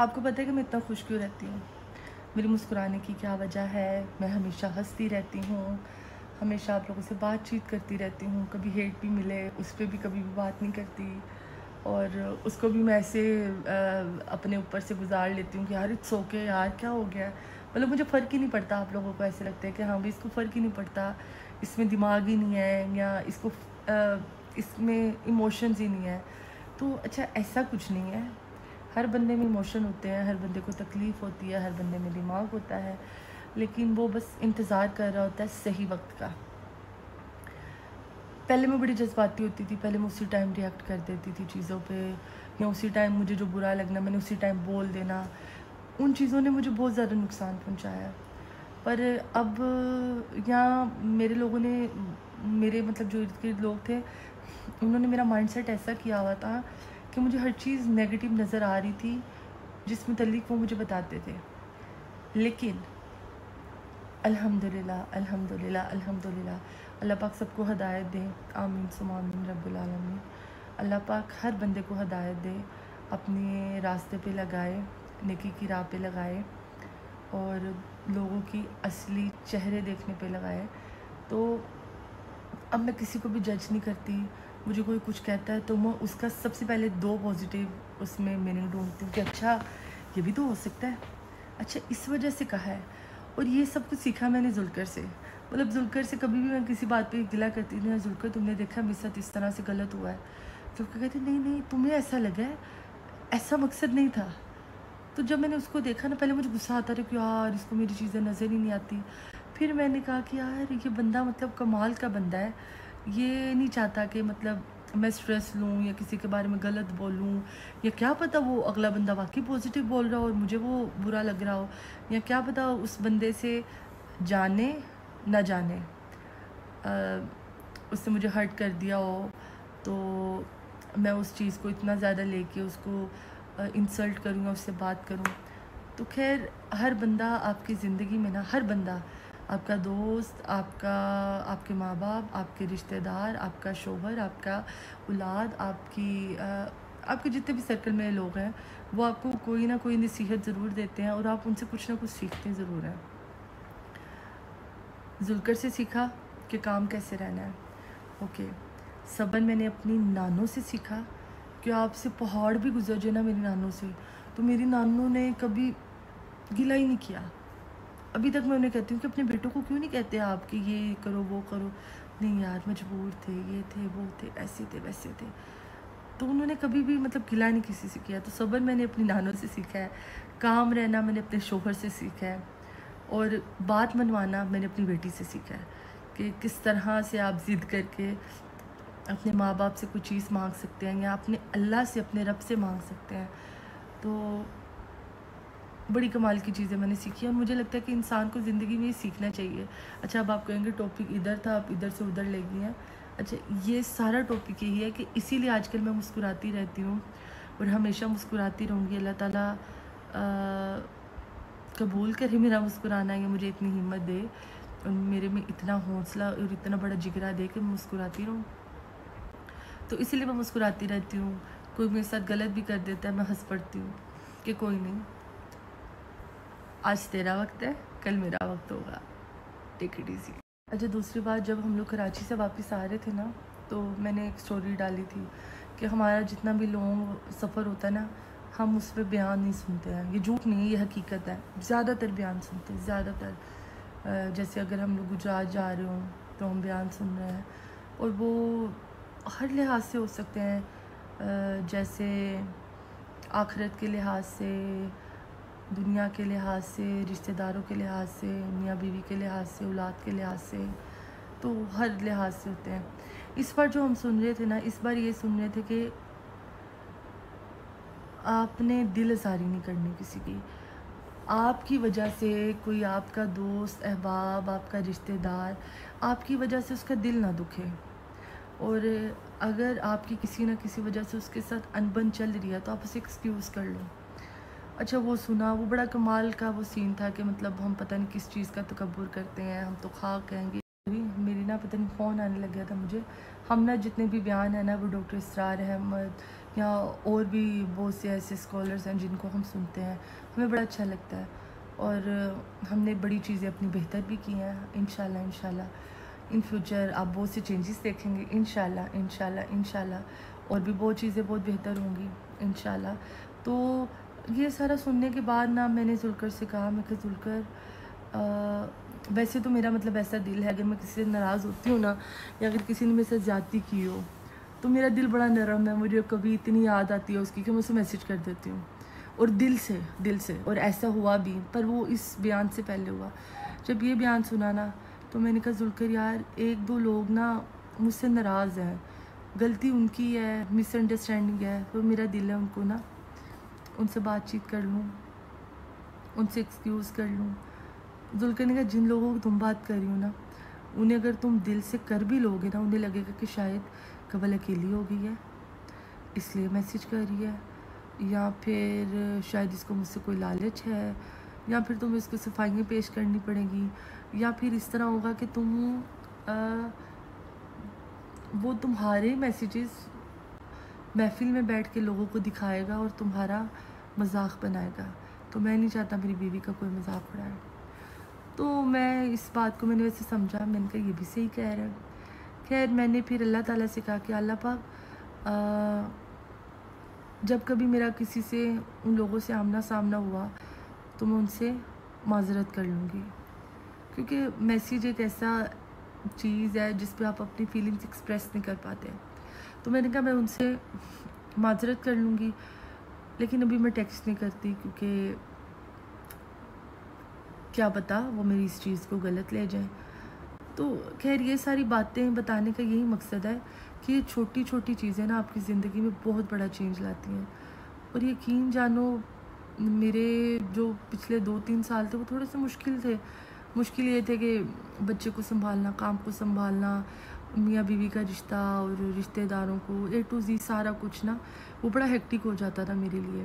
आपको पता है कि मैं इतना खुश क्यों रहती हूँ? मेरे मुस्कुराने की क्या वजह है? मैं हमेशा हँसती रहती हूँ, हमेशा आप लोगों से बातचीत करती रहती हूँ, कभी हेट भी मिले उस पे भी कभी भी बात नहीं करती और उसको भी मैं ऐसे अपने ऊपर से गुज़ार लेती हूँ कि यार इट्स ओके यार, क्या हो गया? मतलब मुझे फ़र्क ही नहीं पड़ता। आप लोगों को ऐसे लगता है कि हाँ भाई इसको फ़र्क ही नहीं पड़ता, इसमें दिमाग ही नहीं है या इसमें इमोशंस ही नहीं है। तो अच्छा, ऐसा कुछ नहीं है। हर बंदे में इमोशन होते हैं, हर बंदे को तकलीफ़ होती है, हर बंदे में दिमाग होता है, लेकिन वो बस इंतज़ार कर रहा होता है सही वक्त का। पहले मैं बड़ी जज्बाती होती थी, पहले मैं उसी टाइम रिएक्ट कर देती थी चीज़ों पे, या उसी टाइम मुझे जो बुरा लगना मैंने उसी टाइम बोल देना। उन चीज़ों ने मुझे बहुत ज़्यादा नुकसान पहुंचाया। पर अब यहाँ मेरे लोगों ने, मेरे मतलब जो इर्द गिर्द लोग थे, उन्होंने मेरा माइंडसेट ऐसा किया हुआ था कि मुझे हर चीज़ नेगेटिव नज़र आ रही थी जिस मुतल्लिक़ वो मुझे बताते थे। लेकिन अल्हम्दुलिल्लाह, अल्हम्दुलिल्लाह, अल्हम्दुलिल्लाह, अल्लाह पाक सबको हिदायत दे, आमीन सुम्मा आमीन रब्बुल आलमीन। अल्लाह पाक हर बंदे को हिदायत दे, अपने रास्ते पे लगाए, नेकी की राह पे लगाए और लोगों की असली चेहरे देखने पे लगाए। तो अब मैं किसी को भी जज नहीं करती। मुझे कोई कुछ कहता है तो मैं उसका सबसे पहले 2 पॉज़िटिव उसमें मीनिंग ढूँढती हूँ कि अच्छा ये भी तो हो सकता है, अच्छा इस वजह से कहा है। और ये सब कुछ सीखा मैंने ज़ुल्कर से। मतलब ज़ुल्कर से कभी भी मैं किसी बात पे गिला करती थी ना, ज़ुल्कर तुमने देखा मेरे साथ इस तरह से गलत हुआ है। ज़ुल्कर कहती नहीं, नहीं तुम्हें ऐसा लगा है, ऐसा मकसद नहीं था। तो जब मैंने उसको देखा ना, पहले मुझे गुस्सा आता रहा कि यार इसको मेरी चीज़ें नज़र ही नहीं आती। फिर मैंने कहा कि यार ये बंदा मतलब कमाल का बंदा है। ये नहीं चाहता कि मतलब मैं स्ट्रेस लूँ या किसी के बारे में गलत बोलूँ, या क्या पता वो अगला बंदा वाक़ई पॉज़िटिव बोल रहा हो और मुझे वो बुरा लग रहा हो, या क्या पता उस बंदे से जाने ना जाने उसने मुझे हर्ट कर दिया हो, तो मैं उस चीज़ को इतना ज़्यादा लेके उसको इंसल्ट करूँ या उससे बात करूँ। तो ख़ैर हर बंदा आपकी ज़िंदगी में ना, हर बंदा आपका दोस्त, आपके माँ-बाप, आपके रिश्तेदार, आपका शौहर, आपका औलाद, आपके जितने भी सर्कल में लोग हैं, वो आपको कोई ना कोई नसीहत ज़रूर देते हैं और आप उनसे कुछ ना कुछ सीखते ज़रूर हैं। ज़ुल्कर से सीखा कि काम कैसे रहना है, ओके। सबन मैंने अपनी नानों से सीखा कि आपसे पहाड़ भी गुज़र जाए ना मेरी नानों से, तो मेरी नानों ने कभी गिला ही नहीं किया। अभी तक मैं उन्हें कहती हूँ कि अपने बेटों को क्यों नहीं कहते आप कि ये करो वो करो। नहीं यार मजबूर थे, ये थे वो थे, ऐसे थे वैसे थे। तो उन्होंने कभी भी मतलब गिला नहीं किसी से किया। तो सब्र मैंने अपनी नानों से सीखा है, काम रहना मैंने अपने शौहर से सीखा है, और बात मनवाना मैंने अपनी बेटी से सीखा है कि किस तरह से आप ज़िद करके अपने माँ बाप से कोई चीज़ मांग सकते हैं या अपने अल्लाह से, अपने रब से मांग सकते हैं। तो बड़ी कमाल की चीज़ें मैंने सीखी और मुझे लगता है कि इंसान को ज़िंदगी में ये सीखना चाहिए। अच्छा, अब आप कहेंगे टॉपिक इधर था, आप इधर से उधर ले गई हैं। अच्छा, ये सारा टॉपिक यही है कि इसीलिए आजकल मैं मुस्कुराती रहती हूँ और हमेशा मुस्कुराती रहूँगी। अल्लाह ताला कबूल करे मेरा मुस्कुराना, या मुझे इतनी हिम्मत दे और मेरे में इतना हौसला और इतना बड़ा जिगरा दे कि मैं मुस्कुराती रहूँ। तो इसीलिए मैं मुस्कुराती रहती हूँ। कोई मेरे साथ गलत भी कर देता है, मैं हँस पड़ती हूँ कि कोई नहीं, आज तेरा वक्त है, कल मेरा वक्त होगा, टेक इट ईज़ी। अच्छा, दूसरी बात, जब हम लोग कराची से वापस आ रहे थे ना, तो मैंने एक स्टोरी डाली थी कि हमारा जितना भी लॉन्ग सफ़र होता है ना, हम उस पर बयान नहीं सुनते हैं। ये झूठ नहीं है, ये हकीकत है। ज़्यादातर बयान सुनते हैं, ज़्यादातर। जैसे अगर हम लोग गुजरात जा रहे हों तो हम बयान सुन रहे हैं, और वो हर लिहाज से हो सकते हैं, जैसे आखिरत के लिहाज से, दुनिया के लिहाज से, रिश्तेदारों के लिहाज से, मियाँ बीवी के लिहाज से, औलाद के लिहाज से, तो हर लिहाज से होते हैं। इस बार जो हम सुन रहे थे ना, इस बार ये सुन रहे थे कि आपने दिल आज़ारी नहीं करनी किसी की। आपकी वजह से कोई आपका दोस्त, अहबाब, आपका रिश्तेदार, आपकी वजह से उसका दिल ना दुखे, और अगर आपकी किसी न किसी वजह से उसके साथ अनबन चल रही है तो आप उसे एक्सक्यूज़ कर लो। अच्छा, वो सुना, वो बड़ा कमाल का वो सीन था कि मतलब हम पता नहीं किस चीज़ का तकब्बुर करते हैं, हम तो खाक हैं। मेरी ना पता नहीं फ़ोन आने लग गया था मुझे। हम ना जितने भी बयान हैं ना वो डॉक्टर इसरार अहमद या और भी बहुत से ऐसे स्कॉलर्स हैं जिनको हम सुनते हैं, हमें बड़ा अच्छा लगता है। और हमने बड़ी चीज़ें अपनी बेहतर भी की हैं। इंशाल्लाह इन फ्यूचर आप बहुत से चेंजेस देखेंगे इंशाल्लाह और भी बहुत चीज़ें बहुत बेहतर होंगी इंशाल्लाह। तो ये सारा सुनने के बाद ना मैंने जुल्कर से कहा, मैं कहा जुल्कर वैसे तो मेरा मतलब ऐसा दिल है, अगर मैं किसी से नाराज़ होती हूँ ना या अगर किसी ने मेरे साथ ज़्यादती की हो तो मेरा दिल बड़ा नरम है। मुझे कभी इतनी याद आती है उसकी कि मैं उसे मैसेज कर देती हूँ और दिल से। और ऐसा हुआ भी, पर वो इस बयान से पहले हुआ। जब ये बयान सुना ना तो मैंने कहा जुल्कर यार, एक दो लोग ना मुझसे नाराज़ हैं, गलती उनकी है, मिसअंडरस्टैंडिंग है, तो मेरा दिल है उनको ना उनसे बातचीत कर लूँ, उनसे एक्सक्यूज़ कर लूँ। जुल्कर ने कहा जिन लोगों की तुम बात कर रही हो ना, उन्हें अगर तुम दिल से कर भी लोगे ना, उन्हें लगेगा कि शायद कबल अकेली हो गई है इसलिए मैसेज कर रही है, या फिर शायद इसको मुझसे कोई लालच है, या फिर तुम्हें इसको सफाइयाँ पेश करनी पड़ेगी, या फिर इस तरह होगा कि वो तुम्हारे मैसेजेस महफिल में बैठ के लोगों को दिखाएगा और तुम्हारा मजाक बनाएगा। तो मैं नहीं चाहता मेरी बीवी का कोई मजाक उड़ाए। तो मैं इस बात को मैंने वैसे समझा, मैंने कहा ये भी सही कह रहा है। खैर मैंने फिर अल्लाह ताला से कहा कि अल्लाह पाक, जब कभी मेरा किसी से उन लोगों से आमना सामना हुआ तो मैं उनसे माजरत कर लूँगी, क्योंकि मैसेज एक ऐसा चीज़ है जिस पे आप अपनी फीलिंग्स एक्सप्रेस नहीं कर पाते। तो मैंने कहा मैं उनसे माजरत कर लूँगी, लेकिन अभी मैं टेक्स्ट नहीं करती क्योंकि क्या पता वो मेरी इस चीज़ को गलत ले जाए। तो खैर ये सारी बातें बताने का यही मकसद है कि ये छोटी छोटी चीज़ें ना आपकी ज़िंदगी में बहुत बड़ा चेंज लाती हैं। और यकीन जानो, मेरे जो पिछले 2-3 साल थे वो थोड़े से मुश्किल थे। मुश्किल ये थे कि बच्चे को संभालना, काम को संभालना, मियाँ बीवी का रिश्ता और रिश्तेदारों को A to Z सारा कुछ ना वो बड़ा हेक्टिक हो जाता था मेरे लिए।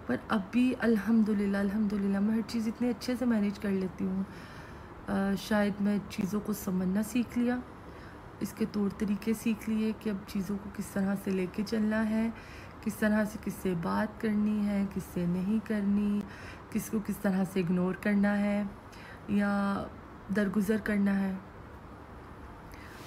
पर अभी अल्हम्दुलिल्लाह मैं हर चीज़ इतने अच्छे से मैनेज कर लेती हूँ। शायद मैं चीज़ों को समझना सीख लिया, इसके तौर तरीके सीख लिए कि अब चीज़ों को किस तरह से लेके चलना है, किस तरह से किससे बात करनी है, किससे नहीं करनी, किसको किस तरह से इग्नोर करना है या दरगुजर करना है।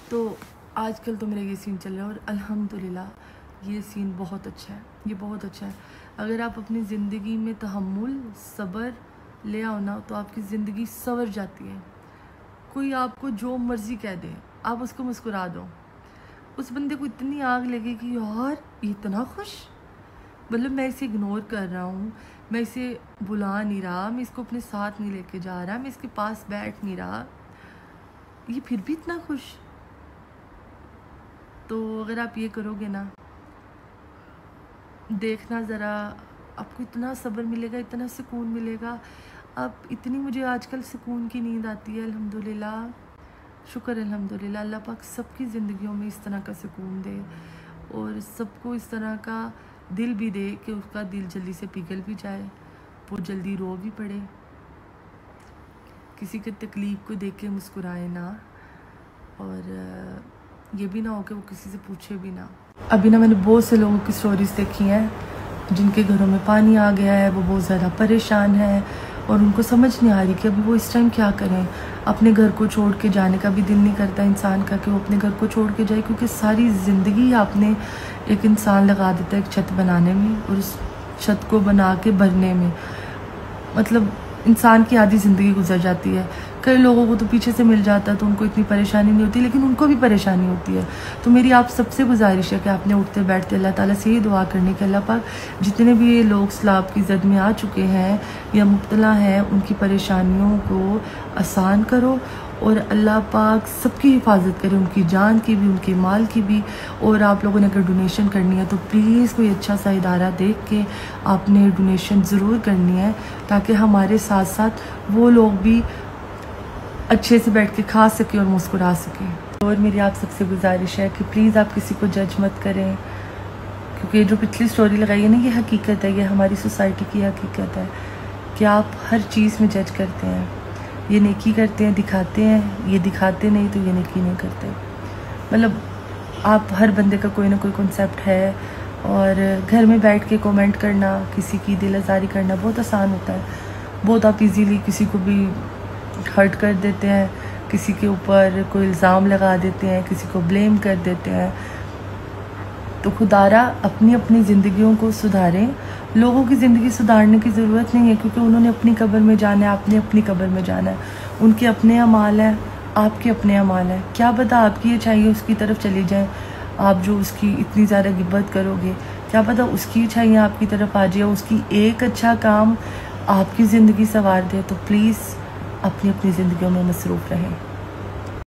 तो आजकल तो मेरा ये सीन चल रहा है और अल्हम्दुलिल्लाह ये सीन बहुत अच्छा है, ये बहुत अच्छा है। अगर आप अपनी ज़िंदगी में तहम्मुल, सब्र ले आओ ना तो आपकी ज़िंदगी संवर जाती है। कोई आपको जो मर्ज़ी कह दे, आप उसको मुस्कुरा दो, उस बंदे को इतनी आग लगे कि यार इतना खुश, मतलब मैं इसे इग्नोर कर रहा हूँ, मैं इसे बुला नहीं रहा, मैं इसको अपने साथ नहीं लेके जा रहा, मैं इसके पास बैठ नहीं रहा, ये फिर भी इतना खुश। तो अगर आप ये करोगे ना, देखना ज़रा, आपको इतना सब्र मिलेगा, इतना सुकून मिलेगा। अब इतनी मुझे आजकल सुकून की नींद आती है अल्हम्दुलिल्लाह, शुक्र अल्हम्दुलिल्लाह। अल्लाह पाक सबकी ज़िंदगियों में इस तरह का सुकून दे और सबको इस तरह का दिल भी दे कि उसका दिल जल्दी से पिघल भी जाए, वो जल्दी रो भी पड़े, किसी की तकलीफ़ को देख के मुस्कुराए ना, और ये भी ना हो कि वो किसी से पूछे भी ना। अभी ना मैंने बहुत से लोगों की स्टोरीज़ देखी हैं जिनके घरों में पानी आ गया है, वो बहुत ज़्यादा परेशान है और उनको समझ नहीं आ रही कि अभी वो इस टाइम क्या करें। अपने घर को छोड़ के जाने का भी दिल नहीं करता इंसान का कि वो अपने घर को छोड़ के जाए, क्योंकि सारी ज़िंदगी आपने एक इंसान लगा देता है एक छत बनाने में और उस छत को बना के भरने में, मतलब इंसान की आधी ज़िंदगी गुजर जाती है। कई लोगों को तो पीछे से मिल जाता है तो उनको इतनी परेशानी नहीं होती, लेकिन उनको भी परेशानी होती है। तो मेरी आप सबसे गुजारिश है कि आपने उठते बैठते अल्लाह ताला से ये दुआ करने के अल्लाह पाक जितने भी ये लोग सैलाब की ज़द में आ चुके हैं या मुब्तला हैं, उनकी परेशानियों को आसान करो और अल्लाह पाक सबकी हिफाजत करे, उनकी जान की भी, उनके माल की भी। और आप लोगों ने अगर डोनेशन करनी है तो प्लीज़ कोई अच्छा सा इदारा देख के आपने डोनेशन ज़रूर करनी है, ताकि हमारे साथ साथ वो लोग भी अच्छे से बैठ के खा सके और मुस्कुरा सके। और मेरी आप सबसे गुजारिश है कि प्लीज़ आप किसी को जज मत करें, क्योंकि जो पिछली स्टोरी लगाई है ना, ये हकीकत है, ये हमारी सोसाइटी की हकीकत है कि आप हर चीज़ में जज करते हैं। ये नेकी करते हैं, दिखाते हैं, ये दिखाते नहीं तो ये नेकी नहीं करते। मतलब आप हर बंदे का कोई ना कोई कॉन्सेप्ट है, और घर में बैठ के कमेंट करना, किसी की दिल आज़ारी करना बहुत आसान होता है। बहुत आप इजीली किसी को भी हर्ट कर देते हैं, किसी के ऊपर कोई इल्ज़ाम लगा देते हैं, किसी को ब्लेम कर देते हैं। तो खुदारा अपनी अपनी ज़िंदगियों को सुधारें। लोगों की ज़िंदगी सुधारने की ज़रूरत नहीं है, क्योंकि उन्होंने अपनी कब्र में जाना है, आपने अपनी कब्र में जाना है। उनके अपने अमाल हैं, आपके अपने अमाल हैं। क्या पता आपकी ये चाहिए उसकी तरफ चली जाए, आप जो उसकी इतनी ज़्यादा गिब्बत करोगे, क्या पता उसकी चाहिए आपकी तरफ आ जाए, उसकी एक अच्छा काम आपकी ज़िंदगी संवार दे। तो प्लीज़ अपनी अपनी ज़िंदगियों में मसरूफ़ रहें।